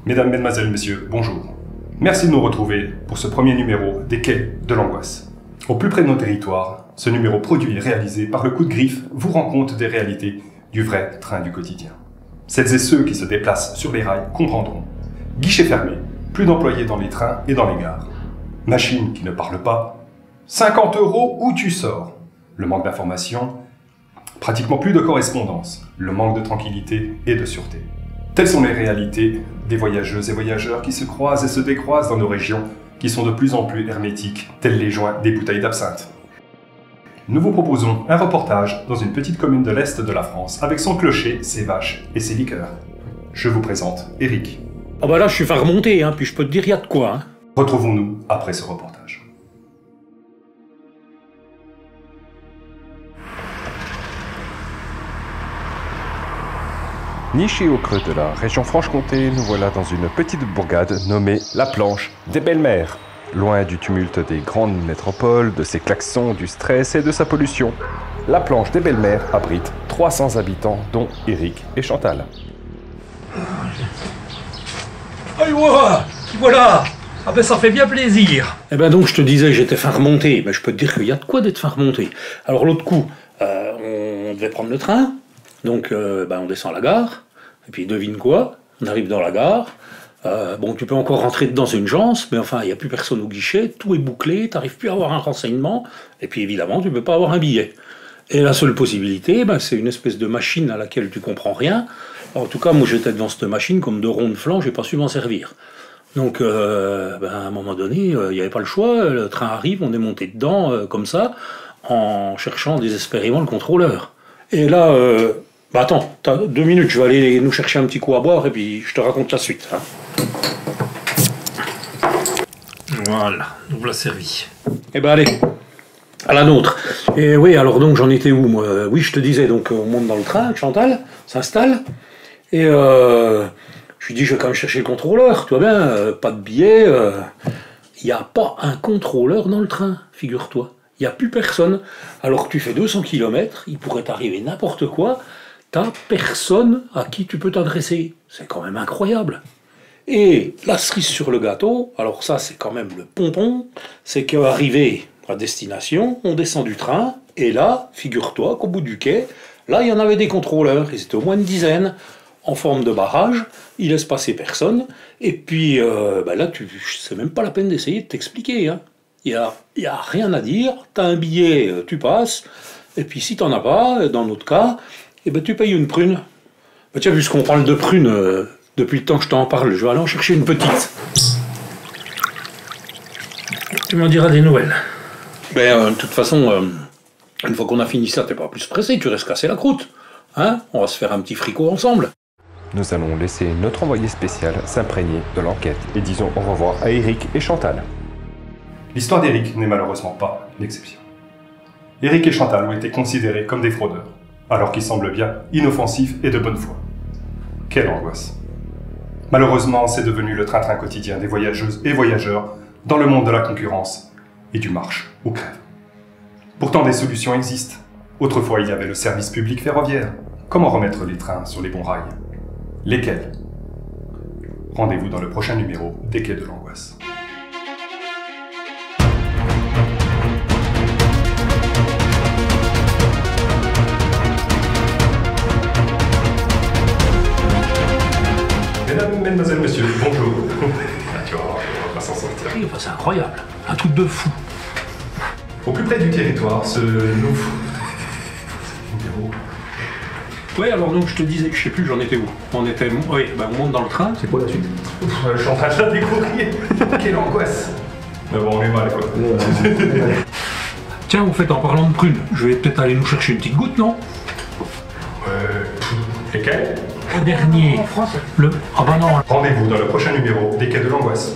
Mesdames, Mesdemoiselles, Messieurs, bonjour. Merci de nous retrouver pour ce premier numéro des Quais de l'Angoisse. Au plus près de nos territoires, ce numéro produit et réalisé par le coup de griffe vous rend compte des réalités du vrai train du quotidien. Celles et ceux qui se déplacent sur les rails comprendront. Guichet fermé, plus d'employés dans les trains et dans les gares. Machine qui ne parle pas. 50 € où tu sors. Le manque d'information. Pratiquement plus de correspondance. Le manque de tranquillité et de sûreté. Telles sont les réalités des voyageuses et voyageurs qui se croisent et se décroisent dans nos régions qui sont de plus en plus hermétiques, tels les joints des bouteilles d'absinthe. Nous vous proposons un reportage dans une petite commune de l'Est de la France avec son clocher, ses vaches et ses liqueurs. Je vous présente Eric. Ah bah là je suis fait remonter, puis je peux te dire il y a de quoi. Retrouvons-nous après ce reportage. Nichés au creux de la région Franche-Comté, nous voilà dans une petite bourgade nommée La Planche des Belles-Mères. Loin du tumulte des grandes métropoles, de ses klaxons, du stress et de sa pollution, La Planche des Belles-Mères abrite 300 habitants, dont Eric et Chantal. Allez, voilà. Ah ben ça fait bien plaisir. Eh ben donc je te disais j'étais fin remonter, je peux te dire qu'il y a de quoi d'être fin remonter. Alors l'autre coup, on devait prendre le train, donc on descend à la gare, et puis devine quoi, on arrive dans la gare, tu peux encore rentrer dedans, c'est une chance, mais enfin il n'y a plus personne au guichet, tout est bouclé, tu n'arrives plus à avoir un renseignement, et puis évidemment tu ne peux pas avoir un billet. Et la seule possibilité, c'est une espèce de machine à laquelle tu comprends rien. En tout cas moi j'étais devant cette machine comme de rond de flanc, j'ai pas su m'en servir. Donc, à un moment donné, il n'y avait pas le choix, le train arrive, on est monté dedans, comme ça, en cherchant désespérément le contrôleur. Et là, attends, t'as 2 minutes, je vais aller nous chercher un petit coup à boire, et puis je te raconte la suite. Voilà, nous voilà servi. Eh ben allez, à la nôtre. Et oui, alors donc j'en étais où, moi? Oui, je te disais, donc on monte dans le train, Chantal s'installe, et je lui dis, je vais quand même chercher le contrôleur, tu vois bien, pas de billet. Il n'y a pas un contrôleur dans le train, figure-toi. Il n'y a plus personne. Alors que tu fais 200 km, il pourrait t'arriver n'importe quoi. T'as personne à qui tu peux t'adresser. C'est quand même incroyable. Et la cerise sur le gâteau, alors ça c'est quand même le pompon, c'est qu'arrivé à destination, on descend du train, et là, figure-toi qu'au bout du quai, là il y en avait des contrôleurs, ils étaient au moins une dizaine, en forme de barrage, il laisse passer personne, et puis là, c'est même pas la peine d'essayer de t'expliquer. Il y a rien à dire, t'as un billet, tu passes, et puis si t'en as pas, dans notre cas, tu payes une prune. Tiens, puisqu'on parle de prune, depuis le temps que je t'en parle, je vais aller en chercher une petite. Tu m'en diras des nouvelles. De toute façon, une fois qu'on a fini ça, t'es pas plus pressé, tu restes casser la croûte. On va se faire un petit fricot ensemble. Nous allons laisser notre envoyé spécial s'imprégner de l'enquête et disons au revoir à Eric et Chantal. L'histoire d'Eric n'est malheureusement pas l'exception. Eric et Chantal ont été considérés comme des fraudeurs, alors qu'ils semblent bien inoffensifs et de bonne foi. Quelle angoisse! Malheureusement, c'est devenu le train-train quotidien des voyageuses et voyageurs dans le monde de la concurrence et du marche ou crève. Pourtant, des solutions existent. Autrefois, il y avait le service public ferroviaire. Comment remettre les trains sur les bons rails? Lesquels? Rendez-vous dans le prochain numéro des Quais de l'Angoisse. Mesdames, Mesdemoiselles, Messieurs, bonjour. Tu vas voir, on va s'en sortir. C'est incroyable, un truc de fou. Au plus près du territoire, ce numéro. Oui, alors donc je te disais, je sais plus, j'en étais où? On était, on monte dans le train, c'est quoi la suite? Je suis en train de la découvrir. Quelle angoisse. Mais bon, on est mal, quoi. Tiens, au fait, en parlant de prunes, je vais peut-être aller nous chercher une petite goutte, non? Lesquels? Le dernier. Ah bah non. Rendez-vous dans le prochain numéro des Quais de l'Angoisse.